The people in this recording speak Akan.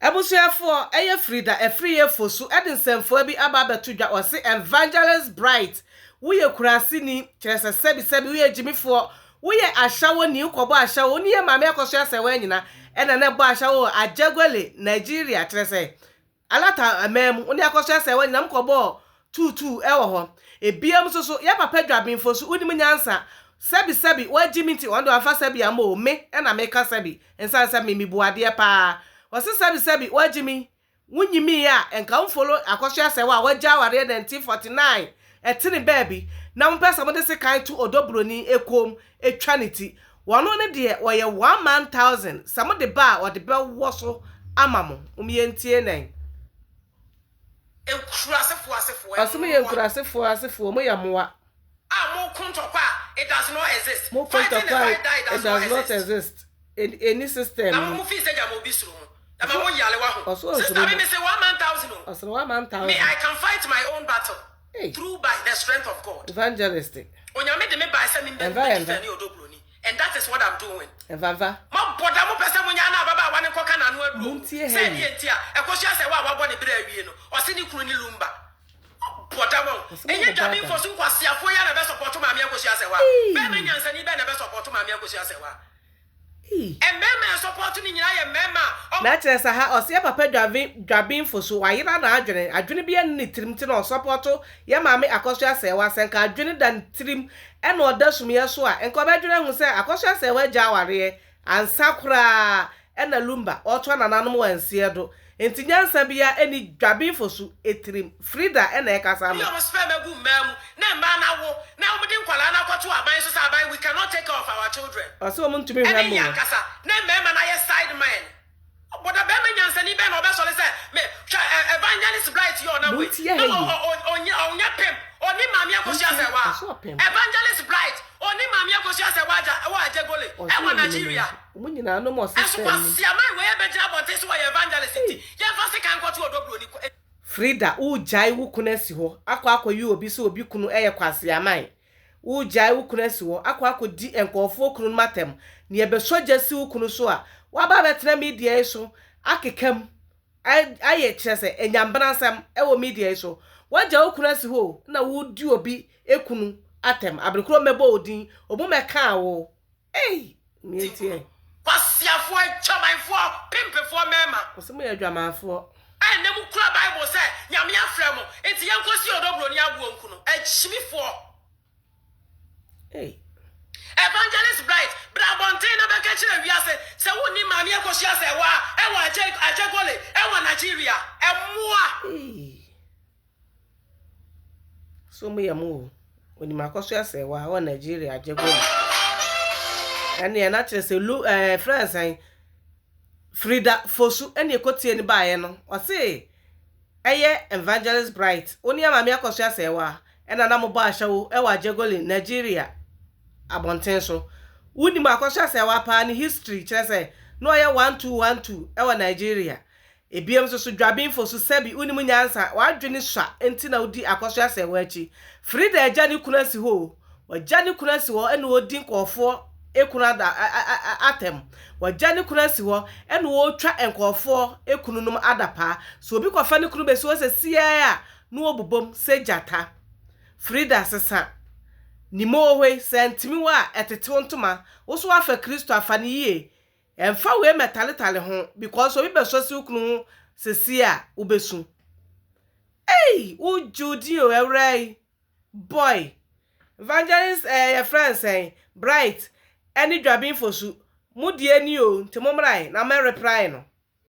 Ebusuafo eye Freda efriye Fosu edinsemfo bi aba betudwa o se evangelist bright wo ye kurase ni kyerese sebi wo ye jimifo wo ye Ashawuo ni ukobo Ashawuo ni ye mame Akosua Serwaa nyina ena ne bo Ashawuo ajagwele Nigeria kyerese alata amem oni Akosua Serwaa nyina mkobo tutu ewo ho ebiam soso ye papa Juabin Fosu unim nyansa sebi wo jimiti wondo afa sebi amo me ena meka sebi ensa sebi mi buade pa wasi sebi wajimi wunyimi ya enka unfollow Akosua Serwaa waja ware 1949 etini baby na mpesa mo de se kan to odobroni ekom etwaniti wono ne de woye 1,000 samo de ba wo de be woso amamo umientie nan enkurasefo asefo mo yamoa mo kontokwa it does not exist mo kontokwa it does not exist in any system na mo fi se ja mo bisuru am I yale wa ho sister me say 1,000 me I can fight my own battle through by the strength of God evangelistic onyame de me by say me defend odobroni and that is what I'm doing evava ma boda mo pese mo nya na baba wa ne koka na no adu say ni entia Akosua Serwaa wa bo ne bra awie no o se ni kunu ni lumba boda mo enye Juabin Fosu kwasia fo ya na be support ma me Akosua Serwaa be me nyansa ni be na be support ma me Akosua Serwaa emema support ni nyina ye mema na kyeresa ha ose papa Juabin Fosu wayira na adwene bia ni tirim ti na support ye maame Akosua Serwaa senka adwene dan tirim e na odasumye so a enko ba dwene hu se Akosua Serwaa gya ware ansakura e na lumba oto na nanom wansie do enti nyansa bia eni Juabin Fosu etirim Freda e na ekasa ma yo spam egu mamu na ma na wo na wo de nkwala na kwato aban so sa aban we cannot take care of our children ose wo ntumi hwa mu na mema na ye side man boda be nyansa ni be na obeso le se me evangelist bright yo na we onya pem oni mami Akosua Serwaa evangelist bright oni mami Akosua Serwaa wa ajegole e wa Nigeria umunyina no mo system kwasia man we be jira bonte so evangelist ye fast kan kwato odobroni Freda ujai wukunesi ho akwa yi obi so obi kunu eye kwasia man ujai wukunesi ho akwa di enkofo kunu matem ne ebe soja si wukunu so a waba betra media so akekam aye kyerese enyambanansam ewo media so waja wukunesi ho na wudi obi ekunu atem abrekro mebo odin obumeka wo mientie kwasia fo chamanfo pimpefo mema osemo ya dwamanfo and them kura Bible say nyame afrɛ mo enti yankosi odobroni abuo nku no achimifo evangelist bright brabonte na beka kire wiase se woni mame Akosua Serwaa e wa ajegole e wa Nigeria emmoa so mo yamo oni Akosua Serwaa wa Nigeria ajegole ani na kire se France Freda Fosu eni ekotie ni baaye no o se eye evangelist bright oni amame Akosua Serwaa ena na mo ba Ashawuo e wa jegole Nigeria abonten so wuni ma Akosua Serwaa pa ni history kyerese no ye 1212 e wa Nigeria ebiem so Juabin Fosu sebi uni mu nyansa wa dwene swa enti na odi Akosua Serwaa achi Freda eja ni kunasi ho waja ni kunasi ho ena odi nkofo ekunu da atem wajani kuna si ho ene wo twa enkofo ekunu num adapa so obi kofa ne kunu be so se sia no obubom se jata Freda sesa ni mohwe sentimi wa etete ntoma wo so afa Kristo afa ne yie emfa we metale ho because obi be so se okunu se sia ubesu ujudi o ewrai boy evangelist your friend bright any Juabin Fosu mudie ni o nti momrai na me reply no